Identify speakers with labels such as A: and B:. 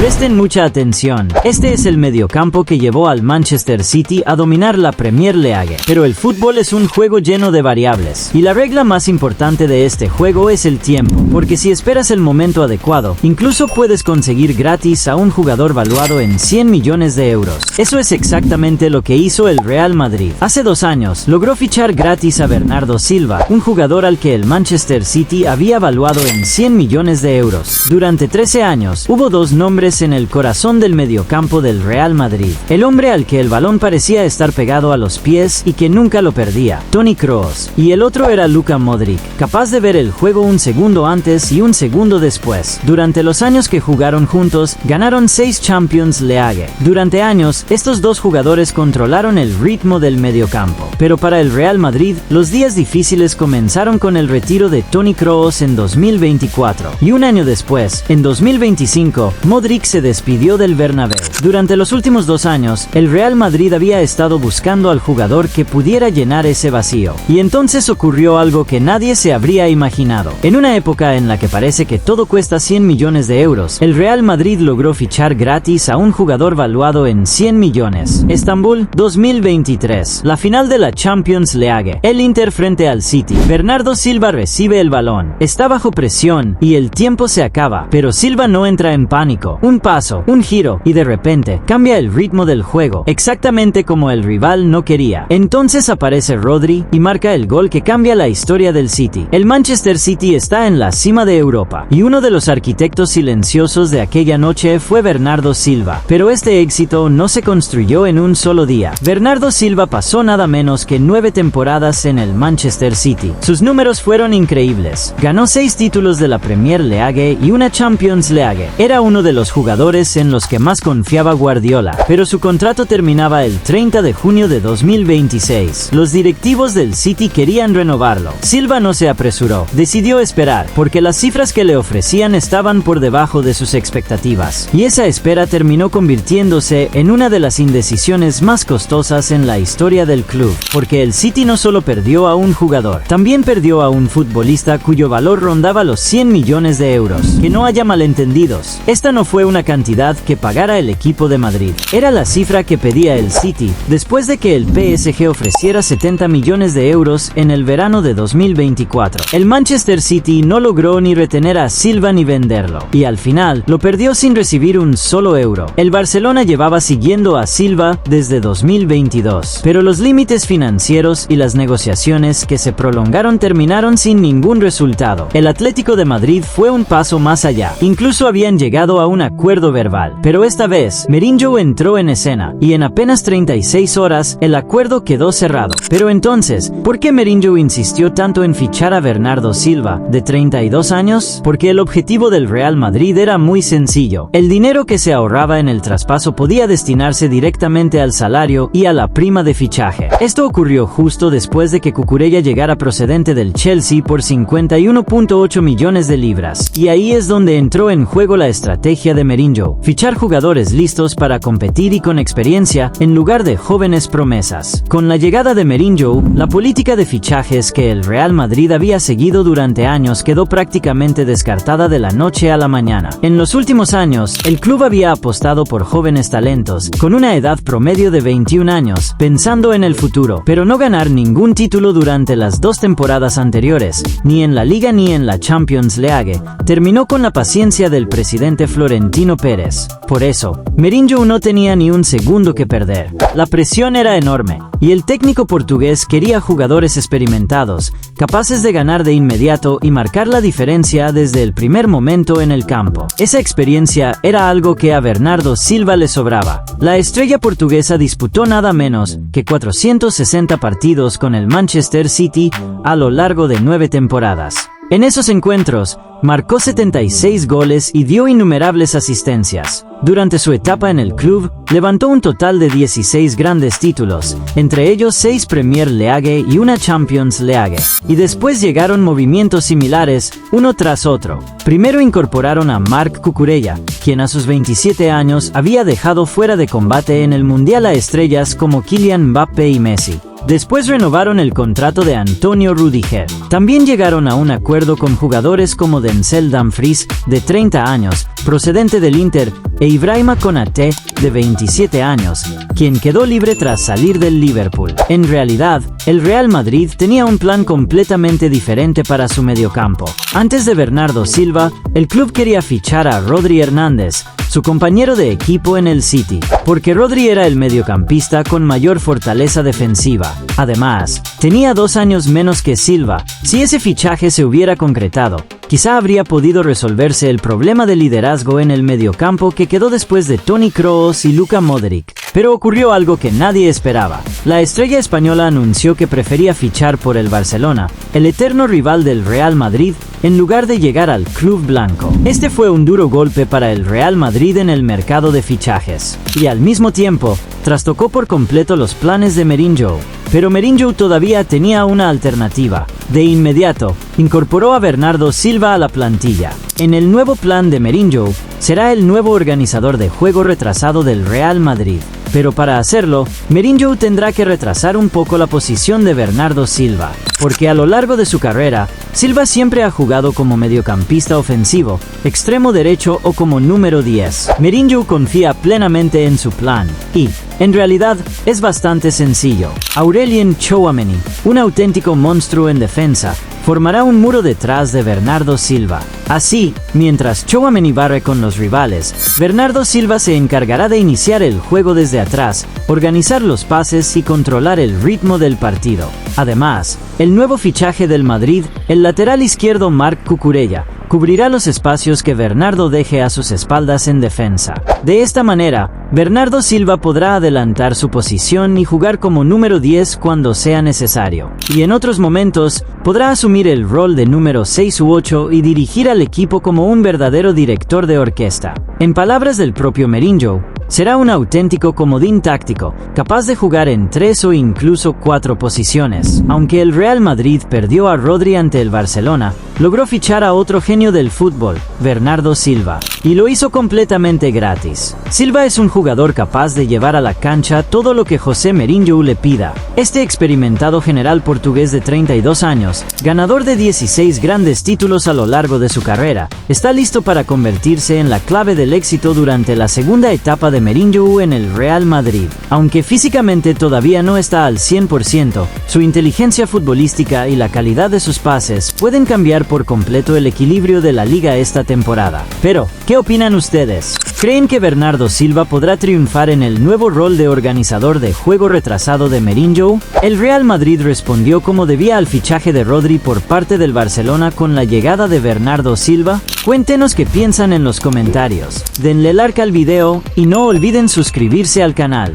A: Presten mucha atención. Este es el mediocampo que llevó al Manchester City a dominar la Premier League. Pero el fútbol es un juego lleno de variables. Y la regla más importante de este juego es el tiempo. Porque si esperas el momento adecuado, incluso puedes conseguir gratis a un jugador valuado en 100 millones de euros. Eso es exactamente lo que hizo el Real Madrid. Hace 2 años, logró fichar gratis a Bernardo Silva, un jugador al que el Manchester City había valuado en 100 millones de euros. Durante 13 años, hubo 2 nombres en el corazón del mediocampo del Real Madrid. El hombre al que el balón parecía estar pegado a los pies y que nunca lo perdía, Toni Kroos. Y el otro era Luka Modric, capaz de ver el juego un segundo antes y un segundo después. Durante los años que jugaron juntos, ganaron 6 Champions League. Durante años, estos 2 jugadores controlaron el ritmo del mediocampo. Pero para el Real Madrid, los días difíciles comenzaron con el retiro de Toni Kroos en 2024. Y un año después, en 2025, Modric se despidió del Bernabéu. Durante los últimos 2 años, el Real Madrid había estado buscando al jugador que pudiera llenar ese vacío. Y entonces ocurrió algo que nadie se habría imaginado. En una época en la que parece que todo cuesta 100 millones de euros, el Real Madrid logró fichar gratis a un jugador valuado en 100 millones. Estambul, 2023. La final de la Champions League. El Inter frente al City. Bernardo Silva recibe el balón. Está bajo presión y el tiempo se acaba. Pero Silva no entra en pánico. Un paso, un giro y de repente cambia el ritmo del juego, exactamente como el rival no quería. Entonces aparece Rodri y marca el gol que cambia la historia del City. El Manchester City está en la cima de Europa y uno de los arquitectos silenciosos de aquella noche fue Bernardo Silva. Pero este éxito no se construyó en un solo día. Bernardo Silva pasó nada menos que 9 temporadas en el Manchester City. Sus números fueron increíbles. Ganó 6 títulos de la Premier League y una Champions League. Era uno de los jugadores en los que más confiaba Guardiola, pero su contrato terminaba el 30 de junio de 2026. Los directivos del City querían renovarlo. Silva no se apresuró. Decidió esperar, porque las cifras que le ofrecían estaban por debajo de sus expectativas. Y esa espera terminó convirtiéndose en una de las indecisiones más costosas en la historia del club, porque el City no solo perdió a un jugador, también perdió a un futbolista cuyo valor rondaba los 100 millones de euros. Que no haya malentendidos, esta no fue una cantidad que pagara el equipo de Madrid. Era la cifra que pedía el City, después de que el PSG ofreciera 70 millones de euros en el verano de 2024. El Manchester City no logró ni retener a Silva ni venderlo, y al final lo perdió sin recibir un solo euro. El Barcelona llevaba siguiendo a Silva desde 2022, pero los límites financieros y las negociaciones que se prolongaron terminaron sin ningún resultado. El Atlético de Madrid fue un paso más allá. Incluso habían llegado a un acuerdo verbal, pero esta vez Mourinho entró en escena y en apenas 36 horas el acuerdo quedó cerrado. Pero entonces, ¿por qué Mourinho insistió tanto en fichar a Bernardo Silva, de 32 años? Porque el objetivo del Real Madrid era muy sencillo. El dinero que se ahorraba en el traspaso podía destinarse directamente al salario y a la prima de fichaje. Esto ocurrió justo después de que Cucurella llegara procedente del Chelsea por 51.8 millones de libras. Y ahí es donde entró en juego la estrategia de Mourinho: fichar jugadores listos para competir y con experiencia en lugar de jóvenes promesas. Con la llegada de Mourinho, la política de fichajes que el Real Madrid había seguido durante años quedó prácticamente descartada de la noche a la mañana. En los últimos años, el club había apostado por jóvenes talentos, con una edad promedio de 21 años, pensando en el futuro, pero no ganar ningún título durante las 2 temporadas anteriores, ni en la Liga ni en la Champions League, terminó con la paciencia del presidente Florentino Pérez. Por eso, Mourinho no tenía ni un segundo que perder. La presión era enorme, y el técnico portugués quería jugadores experimentados, capaces de ganar de inmediato y marcar la diferencia desde el primer momento en el campo. Esa experiencia era algo que a Bernardo Silva le sobraba. La estrella portuguesa disputó nada menos que 460 partidos con el Manchester City a lo largo de 9 temporadas. En esos encuentros, marcó 76 goles y dio innumerables asistencias. Durante su etapa en el club, levantó un total de 16 grandes títulos, entre ellos 6 Premier League y una Champions League. Y después llegaron movimientos similares, uno tras otro. Primero incorporaron a Marc Cucurella, quien a sus 27 años había dejado fuera de combate en el Mundial a estrellas como Kylian Mbappé y Messi. Después renovaron el contrato de Antonio Rüdiger. También llegaron a un acuerdo con jugadores como Denzel Dumfries, de 30 años, procedente del Inter, e Ibrahima Konaté, de 27 años, quien quedó libre tras salir del Liverpool. En realidad, el Real Madrid tenía un plan completamente diferente para su mediocampo. Antes de Bernardo Silva, el club quería fichar a Rodri Hernández, su compañero de equipo en el City, porque Rodri era el mediocampista con mayor fortaleza defensiva. Además, tenía 2 años menos que Silva. Si ese fichaje se hubiera concretado, quizá habría podido resolverse el problema de liderazgo en el mediocampo que quedó después de Toni Kroos y Luka Modric. Pero ocurrió algo que nadie esperaba. La estrella española anunció que prefería fichar por el Barcelona, el eterno rival del Real Madrid, en lugar de llegar al club blanco. Este fue un duro golpe para el Real Madrid en el mercado de fichajes, y al mismo tiempo, trastocó por completo los planes de Mourinho. Pero Mourinho todavía tenía una alternativa. De inmediato, incorporó a Bernardo Silva a la plantilla. En el nuevo plan de Mourinho, será el nuevo organizador de juego retrasado del Real Madrid. Pero para hacerlo, Mourinho tendrá que retrasar un poco la posición de Bernardo Silva, porque a lo largo de su carrera, Silva siempre ha jugado como mediocampista ofensivo, extremo derecho o como número 10. Mourinho confía plenamente en su plan, y, en realidad, es bastante sencillo. Aurelien Tchouaméni, un auténtico monstruo en defensa, formará un muro detrás de Bernardo Silva. Así, mientras Tchouaméni barre con los rivales, Bernardo Silva se encargará de iniciar el juego desde atrás, organizar los pases y controlar el ritmo del partido. Además, el nuevo fichaje del Madrid, el lateral izquierdo Marc Cucurella, cubrirá los espacios que Bernardo deje a sus espaldas en defensa. De esta manera, Bernardo Silva podrá adelantar su posición y jugar como número 10 cuando sea necesario. Y en otros momentos, podrá asumir el rol de número 6 u 8 y dirigir al equipo como un verdadero director de orquesta. En palabras del propio Mourinho, será un auténtico comodín táctico, capaz de jugar en 3 o incluso 4 posiciones. Aunque el Real Madrid perdió a Rodri ante el Barcelona, logró fichar a otro genio del fútbol, Bernardo Silva, y lo hizo completamente gratis. Silva es un jugador capaz de llevar a la cancha todo lo que José Mourinho le pida. Este experimentado general portugués de 32 años, ganador de 16 grandes títulos a lo largo de su carrera, está listo para convertirse en la clave del éxito durante la segunda etapa de Mourinho en el Real Madrid. Aunque físicamente todavía no está al 100%, su inteligencia futbolística y la calidad de sus pases pueden cambiar por completo el equilibrio de la liga esta temporada. Pero, ¿qué opinan ustedes? ¿Creen que Bernardo Silva podrá triunfar en el nuevo rol de organizador de juego retrasado de Mourinho? El Real Madrid respondió como debía al fichaje de Rodri por parte del Barcelona con la llegada de Bernardo Silva. Cuéntenos qué piensan en los comentarios. Denle like al video y no olviden suscribirse al canal.